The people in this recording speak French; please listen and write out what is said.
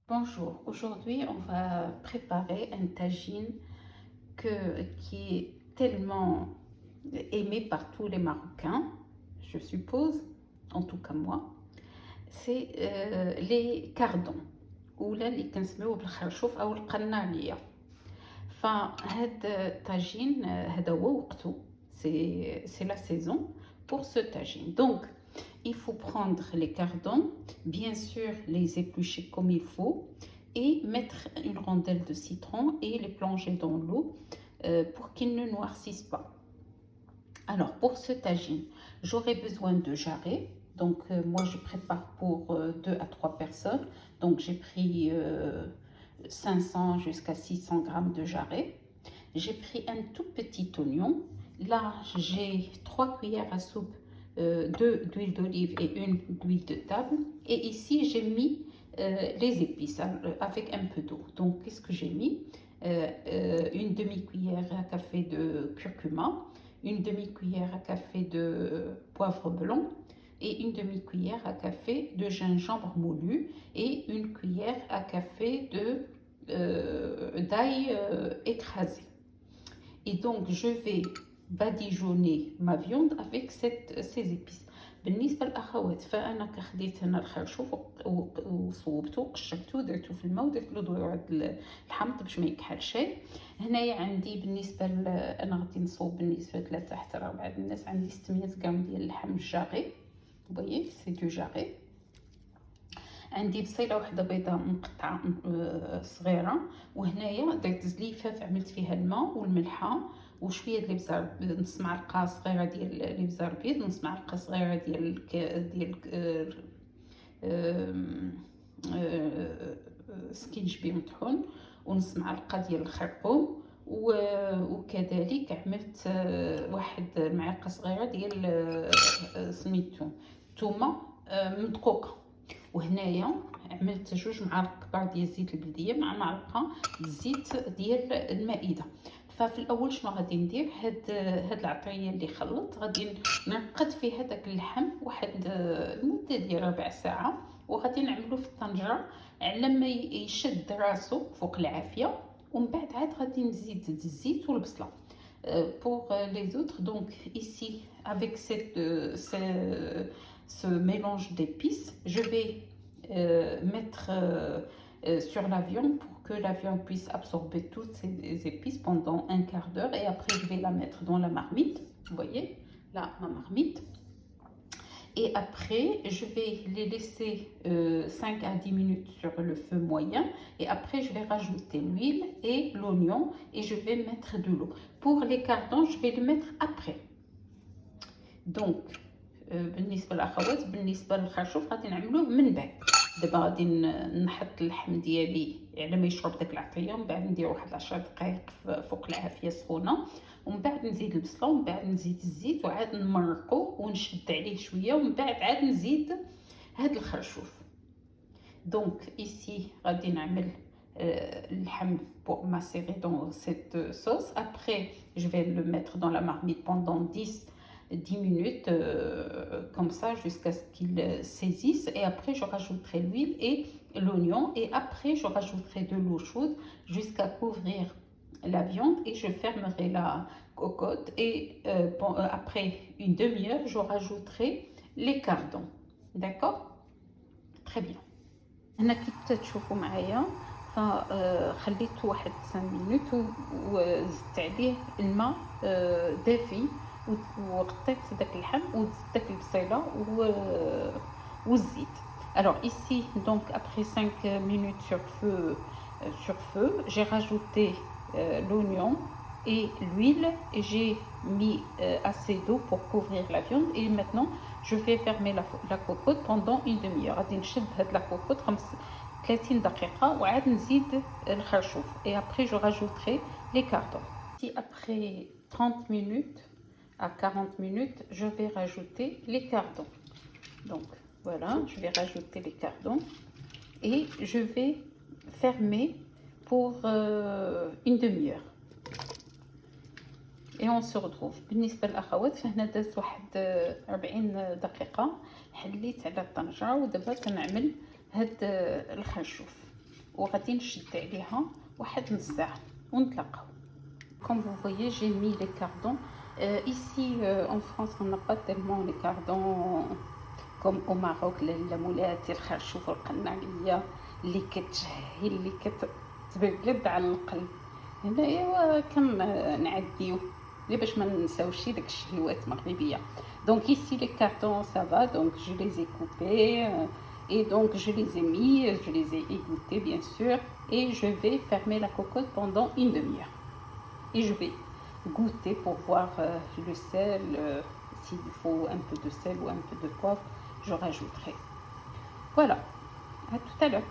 Bonjour, aujourd'hui on va préparer un tagine qui est tellement aimé par tous les Marocains, je suppose, en tout cas moi. C'est les cardons ولا اللي كنسميوه بالخرشوف او القناليه. فهاد الطاجين هذا هو وقته. C'est la saison pour ce tagine. Donc il faut prendre les cardons, bien sûr les éplucher comme il faut et mettre une rondelle de citron et les plonger dans l'eau pour qu'ils ne noircissent pas. Alors pour ce tagine, j'aurai besoin de jarret. Donc moi je prépare pour 2 à 3 personnes. Donc j'ai pris 500 jusqu'à 600 grammes de jarret. J'ai pris un tout petit oignon. Là j'ai 3 cuillères à soupe 2 d'huile d'olive et une d'huile de table. Et ici j'ai mis les épices avec un peu d'eau. Donc qu'est-ce que j'ai mis? Une demi-cuillère à café de curcuma, une demi-cuillère à café de poivre blanc et une demi-cuillère à café de gingembre moulu et une cuillère à café d'ail écrasé. Et donc je vais badigeonner ma viande avec ces épices. بالنسبه للاخوات فانا كخديت هنا الخرشوف وصوبته وقشرته ودرته في الماء ودرت له ضرورة الحمض باش ما يكحلش. هنايا عندي بالنسبه انا غادي نصوب بالنسبه 3 حتى 4 الناس. عندي 600 غرام ديال اللحم الجاغي، فوايي سي دو جاغي. عندي بصيله واحده بيضاء مقطعه صغيره، وهنايا درت زليفه عملت فيها الماء والملحه وشويه د الابزار، نص معلقه صغيره ديال الابزار بيض، نص معلقه صغيره ديال سكينجبير مطحون، ونص معلقه ديال الخرقوم، وكذلك عملت واحد معلقه صغيره ديال سميتو تومه مدقوقه. وهنايا عملت 2 معالق كبار ديال الزيت البلديه مع معلقه الزيت ديال المائده. ففي الاول شنو غادي ندير؟ هاد العطريه اللي خلطت غادي نعقد فيها داك اللحم واحد المده ديال ربع ساعه، وغادي نعملو في الطنجره على ما يشد راسو فوق العافيه، ومن بعد عاد غادي نزيد الزيت والبصله. Pour les autres, donc ici avec ce mélange d'épices, je vais mettre sur la viande pour que la viande puisse absorber toutes ces épices pendant un quart d'heure, et après je vais la mettre dans la marmite. Vous voyez là ma marmite. Et après je vais les laisser 5 à 10 minutes sur le feu moyen, et après je vais rajouter l'huile et l'oignon et je vais mettre de l'eau. Pour les cardons je vais le mettre après. Donc بالنسبه للاخوات بالنسبه للخرشوف غادي نعملوه من بعد. دابا غادي نحط اللحم ديالي على ما يشرب داك العطريه، ومن بعد ندير واحد 10 دقائق فوق العافيه سخونه، ومن بعد نزيد البصله، ومن بعد نزيد الزيت، وعاد نمرقو ونشد عليه شويه، ومن بعد عاد نزيد هاد الخرشوف. دونك ici غادي نعمل اللحم pour macérer dans cette sauce. Après je vais le mettre dans la marmite pendant 10 minutes comme ça jusqu'à ce qu'il saisisse, et après je rajouterai l'huile et l'oignon, et après je rajouterai de l'eau chaude jusqu'à couvrir la viande, et je fermerai la cocotte, et après une demi-heure je rajouterai les cardons. D'accord, très bien. هنا كي تشوفوا معايا فخليته واحد 5 مينوت وزدت عليه الماء دافي وغطيت داك اللحم وزدت داك البصيله والزيت. Alors ici donc après 5 minutes sur feu, j'ai rajouté l'oignon et l'huile, et j'ai mis assez d'eau pour couvrir la viande, et maintenant je vais fermer la cocotte pendant une demi-heure. غادي نشد هاد la cocotte 30 دقيقة وعاد نزيد الخرشوف، et après je rajouterai les cardons. Si après 30 minutes à 40 minutes, je vais rajouter les cardons. Donc voilà, je vais rajouter les cardons et je vais fermer pour une demi-heure. Et on se retrouve. بالنسبة للأخوات فهنا دازت واحد 40 دقيقة، حليت على الطنجرة ودابا كنعمل هاد الخرشوف. وغادي نشد عليها واحد نص ساعه ونتلاقاو. Comme vous voyez, j'ai mis les cardons. Ici, en France, on n'a pas tellement les cardons comme au Maroc. La moulette, الخرشوف والقناعية اللي كتشهي اللي كتبلد على القلب. هنايا كنعديو باش ما نساوش داك الشهيوات المغربية. Donc ici les cartons ça va, donc je les ai coupés et donc je les ai mis, je les ai égouttés bien sûr et je vais fermer la cocotte pendant une demi-heure. Et je vais goûter pour voir le sel, s'il faut un peu de sel ou un peu de poivre, je rajouterai. Voilà, à tout à l'heure.